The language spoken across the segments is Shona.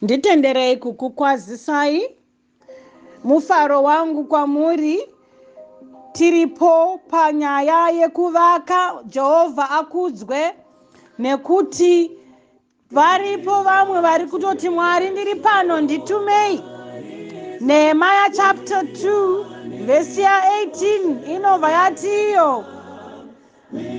Nditenderei kukukwazisai mufaro wangu kwamuri. Tiripo panyaya yekuvaka. Jehovha akudzwe, nekuti varipo vamwe vari kutoti Mwari ndiri pano nditumei. Nehemiah chapter 2 verse ya 18 inobva yati iyo,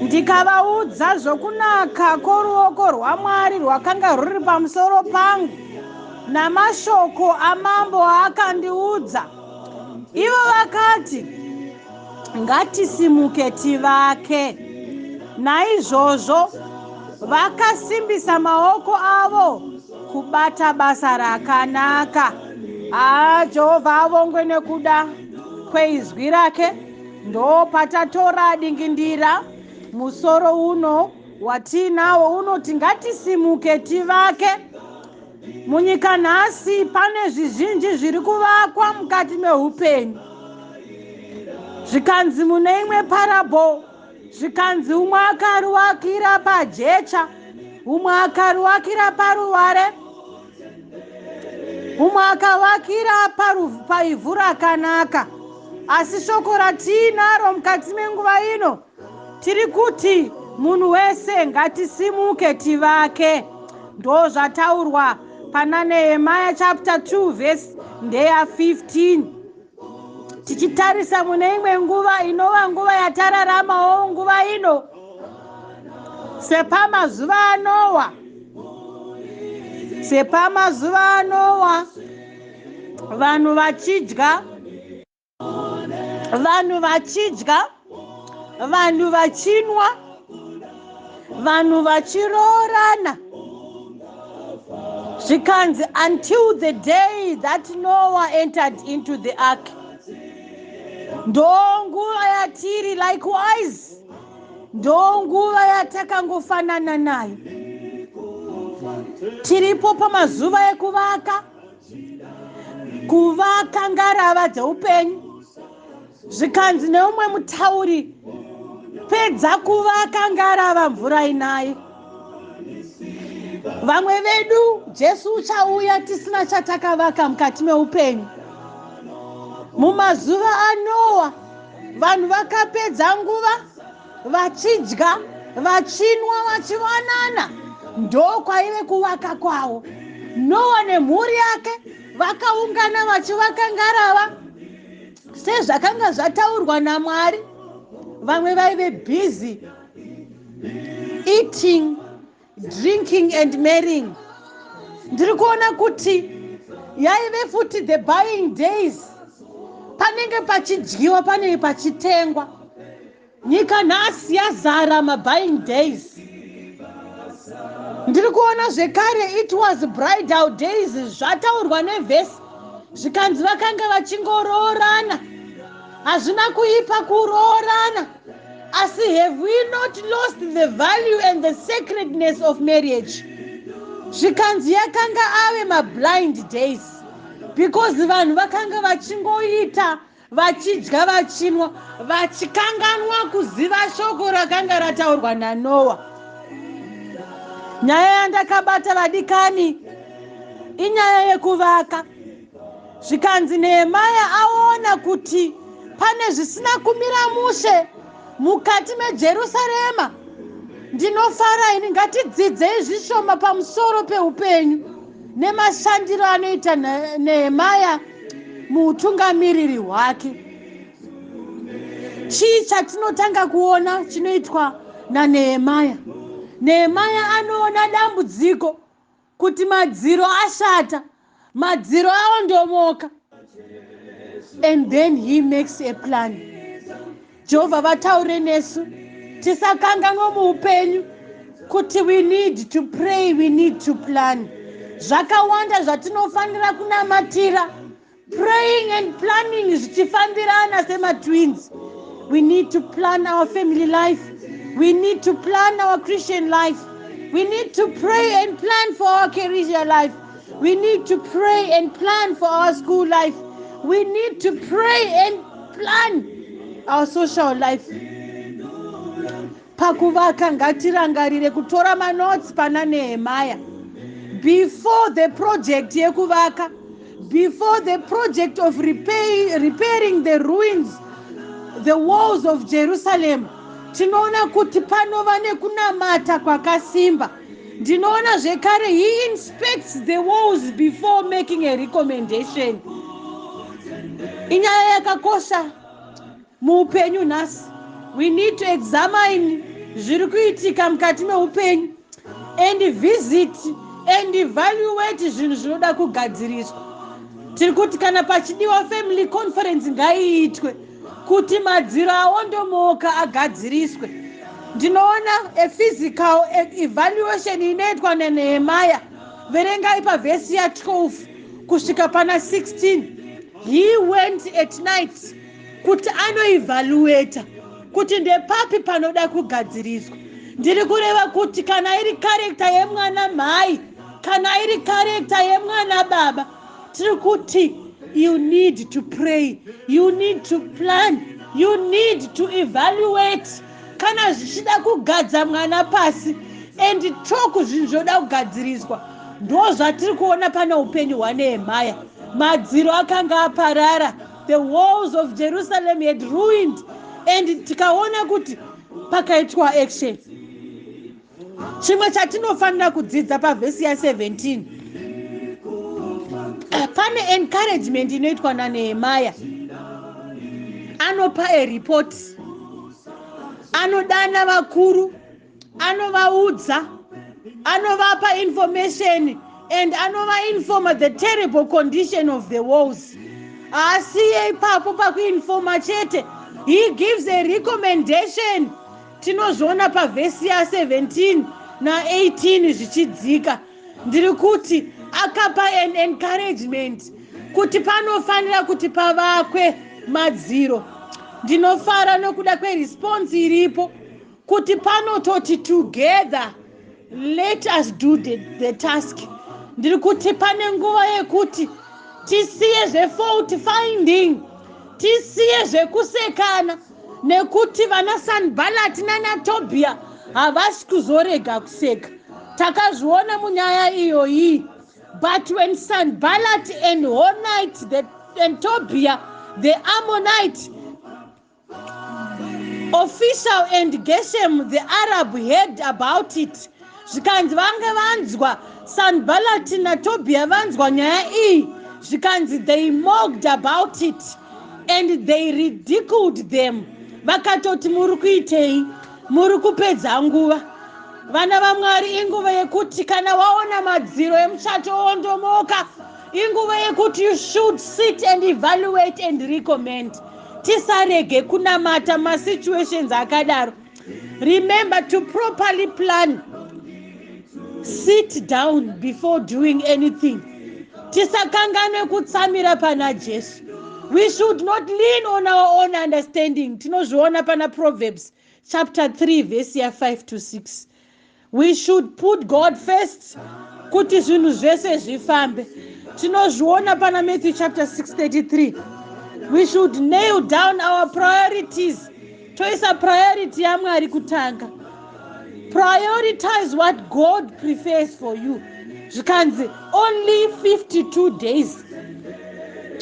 ndikavaudza zvokunaka kworuoko rwaMwari rwakanga rwuri pamusoro pangu namashoko amambo aakandiudza. Ivo vakati, ngatisimuke tivake. Naizvozvo vakasimbisa maoko avo kubata basa rakanaka. Jehovha avongwe nekuda kweizwi rake. Ndo patatora dingindira musoro uno watinawo unoti ngatisimuke tivake. Munyika nhasi pane zvizhinji zviri kuvakwa mukati meupenyu. Zvikanzi mune imwe parabo, zvikanzi umwe akaruwakira pajecha, umwe akaruwakira paruware, umwe akavakira paivhu rakanaka. Asi shoko ratinaro mukati menguva ino tiri kuti munhu wese ngatisimuke tivake. Ndo zvataurwa pana Nehemiah chapter 2 verse ndeya 15. Tichitarisa mune imwe nguva inova nguva yatararamawo nguva ino, sepamazuva aNoa. Sepamazuva aNoa, vanhu vachidya, vanhu vachinwa, vanhu vachiroorana. Zvikanzi until the day that Noah entered into the ark. Ndo nguva yatiri likewise. Ndo nguva yatakangofanana nayo. Tiripo pamazuva ekuvaka. Kuvaka ngarava dzeupenyu. Zvikanzi neumwe mutauri, pedza kuvaka ngarava mvura inaye. Vamwe vedu Jesu uchauya tisina chatakavaka mukati meupenyu. Mumazuva aNoa vanhu vakapedza nguva vachidya, vachinwa, vachiwanana. Ndo kwaive kuvaka kwavo. Noa nemhuri yake vakaungana vachivaka ngarava sezvakanga zvataurwa naMwari. Vamwe vaive busy eating, drinking and marrying. Ndiri kuona kuti yaive futi the buying days. Panenge pachidyiwa, panenge pachitengwa. Nyika nhasi yazara mabuying days. Ndiri kuona zvekare it was bridal days. Zvataurwa nevhesi zvikanzi vakanga vachingoroorana. Hazvina kuipa kuroorana. Asi have we not lost the value and the sacredness of marriage? Zvikanzi yakanga ave mablind days. Because vanhu vakanga vachingoita, vachidya, vachinwa, vachikanganwa kuziva shoko rakanga rataurwa naNoa. Nyaya yandakabata vadikani inyaya yekuvaka. Zvikanzi Nehemiah aona kuti pane zvisina kumira mushe mukati meJerusarema. Ndinofara ini ngatidzidzei zvishoma pamusoro peupenyu nemashandiro anoita Nehemiah muutungamiriri hwake. Chii chatinotanga kuona chinoitwa naNehemiah? Nehemiah anoona dambudziko kuti madziro ashata, madziro aondomoka. And then he makes a plan. Jehovha vataure nesu tisakanganwa muupenyu kuti we need to pray, we need to plan. Zvakawanda zvatinofanira kunamatira. Praying and planning zvichifambirana sema-twins. We need to plan our family life. We need to plan our Christian life. We need to pray and plan for our career life. We need to pray and plan for our school life. We need to pray and plan our social life. Pakuvaka ngatirangarire kutora manotsi pana Nehemiah. before the project yekuvaka, before the project of repairing the ruins, the walls of Jerusalem. Tinoona kuti panova nekunamata kwakasimba. Ndinoona zvekare, he inspects the walls before making a recommendation. Inyaya yakakosha muupenyu nhasi. We need to examine zviri kuitika mukati meupenyu and visit and evaluate zvinhu zvinoda kugadziriswa. Tiri kuti kana pachidiwa family conference ngaiitwe kuti madziro aondomoka agadziriswe. Ndinoona a physical evaluation inoitwa naNehemiah. Verengai pavhesi ya12 kusvika pana 16. He went at night kuti anoevaluata kuti ndepapi panoda kugadziriswa. Ndiri kureva kuti kana iri character yemwana mhai, kana iri character yemwana baba, tiri kuti you need to pray, you need to plan, you need to evaluate. Kana zvichida kugadza mwana pasi and talk zvinhu zvoda kugadziriswa. Ndo zvatiri kuona pana upenyu hwaNehemiah. Madziro akanga aparara, the walls of Jerusalem had ruined, and tikaona kuti pakaitwa action. Chimwe chatinofanira kudzidza pavhesi ya17, pane encouragement inoitwa naNehemiah. Anopa a report, anodana vakuru, anovaudza, anovapa information, and anovainforma the terrible condition of the walls. Asiye ipapo pakuinforma chete, he gives a recommendation. Tinozviona pavhesi ya17 na18 zvichidzika. Ndiri kuti akapa an encouragement kuti panofanira kuti pavakwe madziro. Ndinofara nokuda kweresponse iripo kuti panototi together let us do the task. Ndiri kuti pane nguva yekuti tisiye zvefault finding, tisiye zvekusekana, nekuti vana Sanballat naTobia havasi kuzorega kuseka. Takazviona munyaya iyoyi. But when Sanballat and Honite and Tobia, the Ammonite official, and Geshem the Arab heard about it, zvikanzi vange vanzwa, Sanballat naTobia vanzwa nyaya iyi, zvikanzi they mocked about it and they ridiculed them. Vakatoti muri kuitei, muri kupedza nguva. Vana vaMwari, inguva yekuti kana waona madziro emuchato ondomoka, inguva yekuti you should sit and evaluate and recommend. Tisarege kunamata masituations akadaro. Remember to properly plan. Sit down before doing anything. Tisakangane kutsamira pana Jesu. We should not lean on our own understanding. Tinozviona pana Proverbs chapter 3 verse 5 to 6. We should put God first kuti zvinhu zvese zvifambe. Tinozviona pana Matthew chapter 6:33. We should nail down our priorities. Toisa priority yaMwari kutanga. Prioritize what God prefers for you. Zvikanzi only 52 days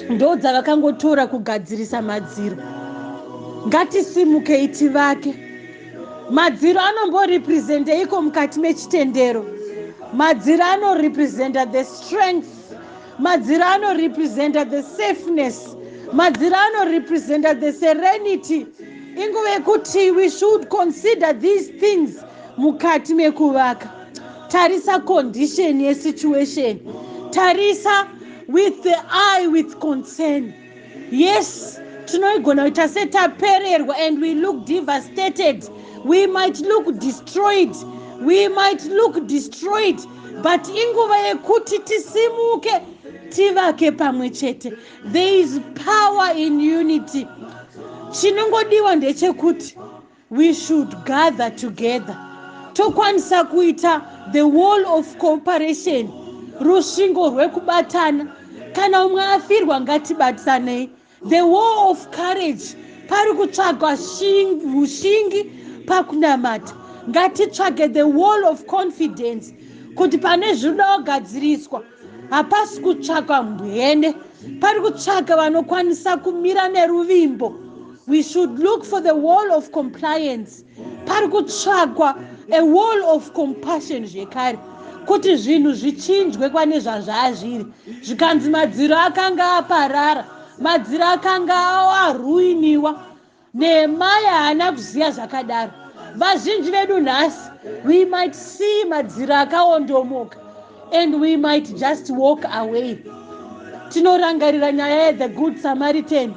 ndo dzavakangotora kugadzirisa madziro. Ngatisimukei tivake. Madziro anomborepresenta iko mukati mechitendero. Madziro anorepresenta the strength. Madziro anorepresenta the safeness. Madziro anorepresenta the serenity. Inguva yekuti we should consider these things mukati mekuvaka. Tarisa condition yesituation. Tarisa with the eye with concern. Yes, tinoigona kuita setapererwa and we look devastated. We might look destroyed. We might look destroyed. But inguva yekuti tisimuke tivake pamwe chete. There is power in unity. Chinongodiwa ndechekuti we should gather together. Tokwanisa kuita the wall of cooperation. Rusvingo rwekubatana. Kana umwe afirwa ngatibatanei. The wall of courage. Pari kutsvagwa ushingi pakunamata. Ngatitsvage the wall of confidence kuti pane zvinoda kugadziriswa hapasi kutsvaka mbwene, pari kutsvaka vanokwanisa kumira neruvimbo. We should look for the wall of compliance. Pari kutsvakwa a wall of compassion zvekare, kuti zvinhu zvichinjwe kwane zvazvazviri. Zvikanzi madziro akanga aparara, madziro akanga aruiniwa. Nehemaya haana kuziva zvakadaro. Vazhinji vedu nhasi, we might see madziro akaondomoka and we might just walk away. Tinorangarira nyaya yeThe Good Samaritan.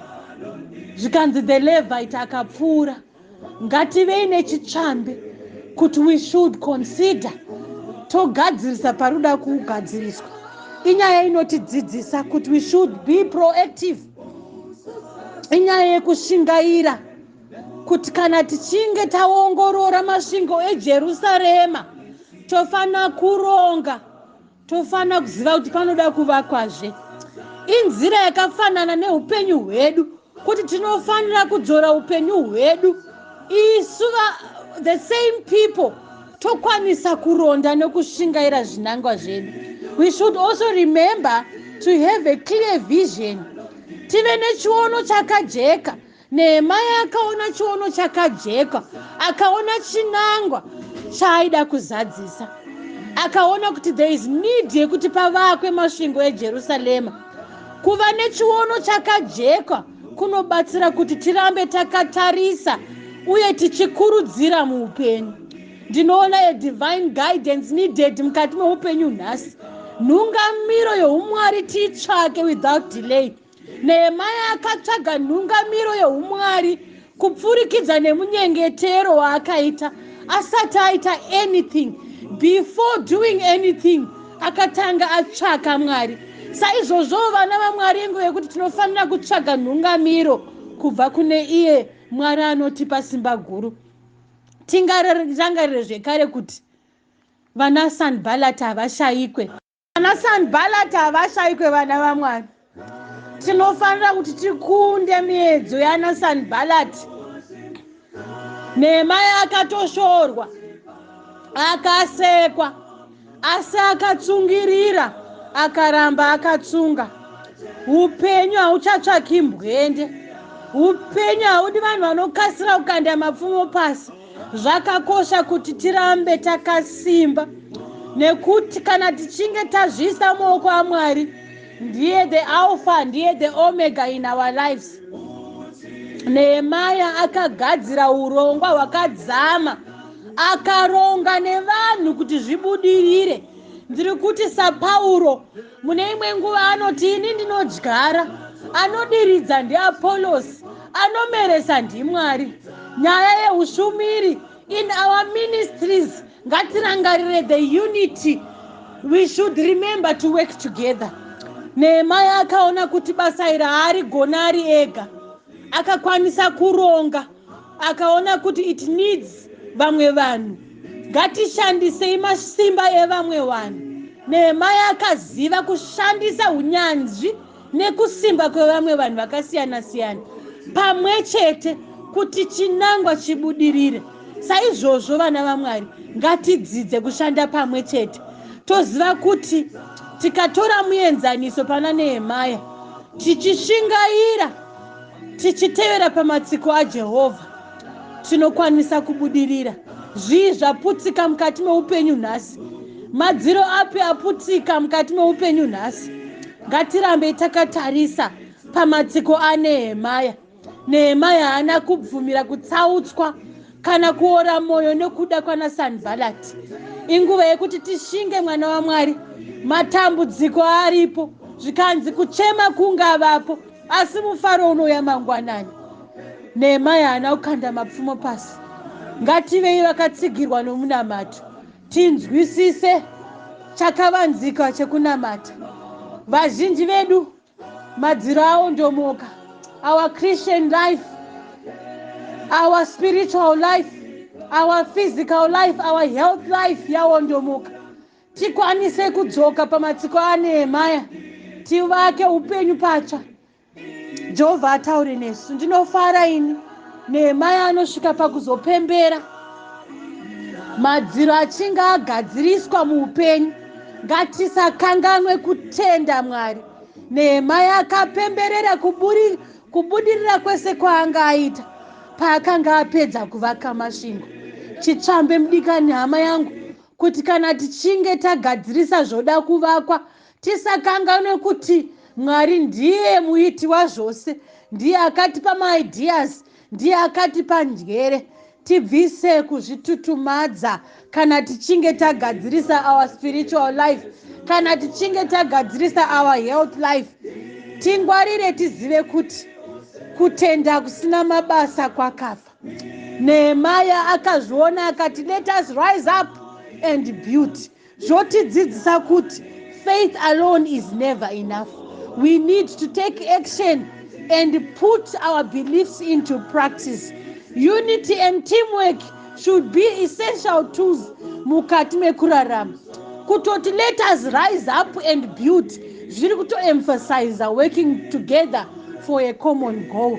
Zvikanzi the Levite akapfuura. Ngativei nechitsvambe kuti we should consider togadzirisa paruda kugadziriswa. Inyaya inotidzidzisa kuti we should be proactive. Inyaya yekushingaira kuti kana tichinge taongorora masvingo eJerusarema, tofana kuronga, tofana kuziva kuti panoda kuvakwazve. Inzira yakafanana neupenyu hwedu, kuti tinofanira kudzora upenyu hwedu isu the same people tokwanisa kuronda nekushingaira zvinangwa zvedu. We should also remember to have a clear vision. Tive nechiono chakajeka. Nehemaya akaona chiono chakajeka, akaona chinangwa chaaida kuzadzisa, akaona kuti there is need yekuti pavakwe masvingo eJerusarema. Kuva nechiono chakajeka kunobatsira kuti tirambe takatarisa uye tichikurudzira muupenyu. Ndinoona a divine guidance needed mukati meupenyu nhasi. Nhungamiro youmwari tiitsvake without delay. Nehemaya akatsvaga nhungamiro youmwari kupfurikidza nemunyengetero waakaita asati aita anything. Before doing anything, akatanga atsvaka Mwari. Saizvozvo vana vaMwari inguva yekuti tinofanira kutsvaga nhungamiro kubva kune iye Mwari anotipa simba guru. Tingarangarire zvekare kuti vana Sanbalati havashayikwe. Vana Sanbalati havashayikwe vana vaMwari. Tinofanira kuti tikunde miedzo yana Sanbalati. Nehemaya akatoshorwa, akasekwa, asi akatsungirira, akaramba akatsunga. Upenyu hauchatsvaki mbwende. Upenyu haudi vanhu vanokasira kukanda mapfumo pasi. Zvakakosha kuti tirambe takasimba, nekuti kana tichinge tazvisa muoko aMwari, ndiye the alpha, ndiye the omega in our lives. Nehemaya akagadzira urongwa hwakadzama, akaronga nevanhu kuti zvibudirire. Ndiri kuti saPauro mune imwe nguva anoti ini ndinodyara, anodiridza ndiApolosi, anomeresa ndiMwari. Nyaya yeushumiri in our ministries, ngatirangarire the unity. We should remember to work together. Nehemaya akaona kuti basa iri haarigona ari ega, akakwanisa kuronga, akaona kuti it needs vamwe vanhu. Ngatishandisei masimba evamwe vanhu. Nehemaya akaziva kushandisa unyanzvi nekusimba kwevamwe vanhu vakasiyana siyana pamwe chete kuti chinangwa chibudirire. Saizvozvo vana vaMwari, ngatidzidze kushanda pamwe chete. Toziva kuti tikatora muenzaniso pana Nehemaya, tichishingaira, tichitevera pamatsiko aJehovha, tinokwanisa kubudirira. Zvii zvaputsika mukati meupenyu nhasi? Madziro api aputsika mukati meupenyu nhasi? Ngatirambe takatarisa pamatsiko aNehemaya. Nehemaya haana kubvumira kutsautswa kana kuora mwoyo nekuda kwana Sanbalati. Inguva yekuti tishinge mwana waMwari. Matambudziko aripo, zvikanzi kuchema kungavapo, asi mufaro unouya mangwanani. Nehemaya haana kukanda mapfumo pasi. Ngativei vakatsigirwa nomunamato, tinzwisise chakavanzika chekunamata. Vazhinji vedu madziro aondomoka. Our Christian life, our spiritual life, our physical life, our health life yaondomoka. Tikwanise kudzoka pamatsiko aNehemaya, tivake upenyu patsva. Jehovha ataure nesu. Ndinofara ini Nehemaya anosvika pakuzopembera. madziro achinge agadziriswa muupenyu, ngatisakanganwe kutenda Mwari. Nehemia akapemberera kubudirira kwese kwaanga aita paakanga apedza kuvaka masvingo. Chitsvambe mudikani, hama yangu, kuti kana tichinge tagadzirisa zvoda kuvakwa, tisakanganwe kuti Mwari ndiye muiti wazvose, ndiye akatipa maideas, ndiye akatipa njere. Tibvise kuzvitutumadza kana tichinge tagadzirisa our spiritual life, kana tichinge tagadzirisa our health life. Tingwarire tizive kuti kutenda kusina mabasa kwakafa. Nehemia akazviona akati, let us rise up and build. Zvotidzidzisa kuti faith alone is never enough. We need to take action and put our beliefs into practice. Unity and teamwork should be essential tools mukati mekurarama. Kutoti let us rise up and build zviri kutoemphasize working together for a common goal.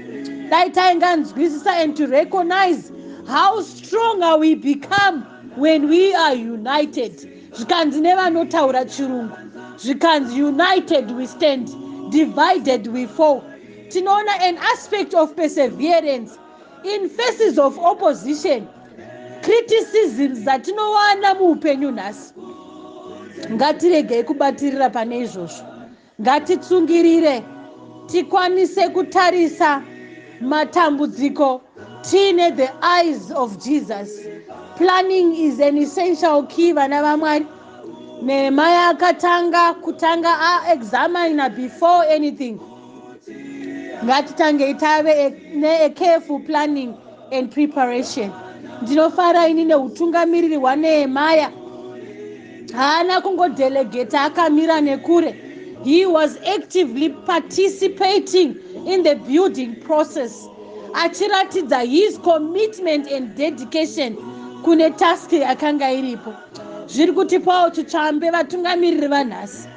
Dai tainganzwisisa and to recognize how stronger we become when we are united. Zvikanzi nevanotaura chirungu, zvikanzi united we stand, divided we fall. Tinoona an aspect of perseverance in faces of opposition, criticisms dzatinowana muupenyu nhasi. Ngatiregei kubatirira pane izvozvo. Ngatitsungirire tikwanise kutarisa matambudziko tiine the eyes of Jesus. Planning is an essential key, vana vaMwari. Nehemia akatanga examine before anything. Ngatitange itave a careful planning and preparation. Ndinofara ini neutungamiriri hwaNehemia. Haana kungodelegeta akamira nekure. He was actively participating in the building process. Achiratidza his commitment and dedication kune task akanga iripo. Zviri kutipawo chitsvambe vatungamiriri vanhasi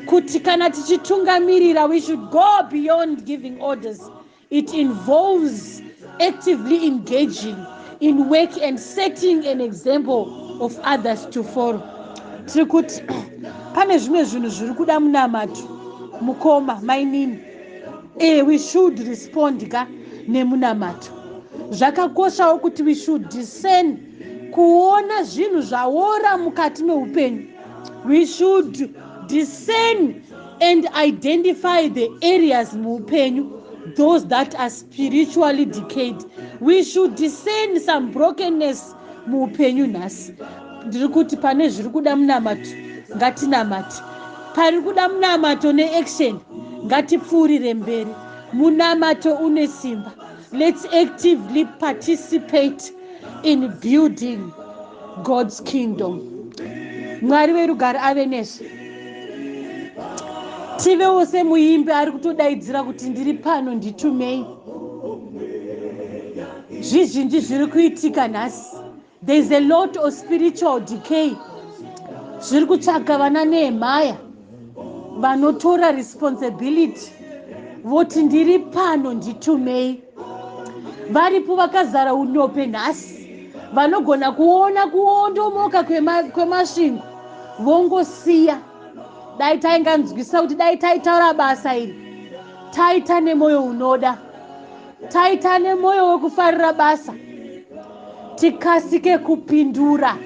kuti kana tichitungamirira, we should go beyond giving orders. It involves actively engaging in work and setting an example of others to follow. Tiri kuti pane zvimwe zvinhu zviri kuda munamato mukoma mainini. We should respond ka nemunamato. Zvakakoshawo kuti we should discern, kuona zvinhu zvaora mukati meupenyu. We should discern and identify the areas muupenyu, those that are spiritually decayed. We should discern some brokenness muupenyu nhasi. Ndiri kuti pane zviri kuda munamato, ngatinamate. Pari kuda munamato neaction, ngatipfuurire mberi. Munamato une simba. Let's actively participate in building God's kingdom. Mwari verugare ave nesu. Tivewo semuimbi ari kutodaidzira kuti ndiri pano nditumei. Zvizhinji zviri kuitika nhasi. There is a lot of spiritual decay. Zviri kutsvaga vana Nehemia vanotora responsibility, voti ndiri pano nditumei. Varipo vakazara unope nhasi, vanogona kuona kuondomoka kwemasvingo vongosiya. Dai tainganzwisa kuti dai taitaura basa iri, taita nemwoyo unoda, taita nemwoyo wekufarira basa, tikasike kupindura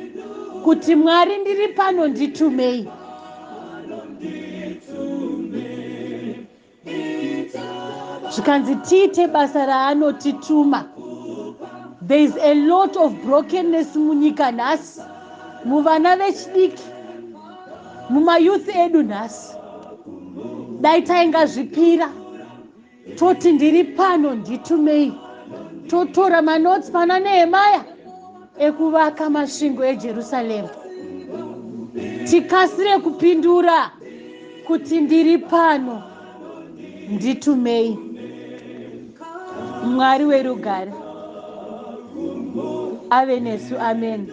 kuti Mwari ndiri pano nditumei. Zvikanzi tiite basa raanotituma. There is a lot of brokenness munyika nhasi, muvana vechidiki, mumayouth edu nhasi. Dai taingazvipira toti ndiri pano nditumei, totora manotsi pana Nehemia ekuvaka masvingo eJerusarema. Tikasire kupindura kuti ndiri pano nditumei. Mwari werugare ave nesu. Amen.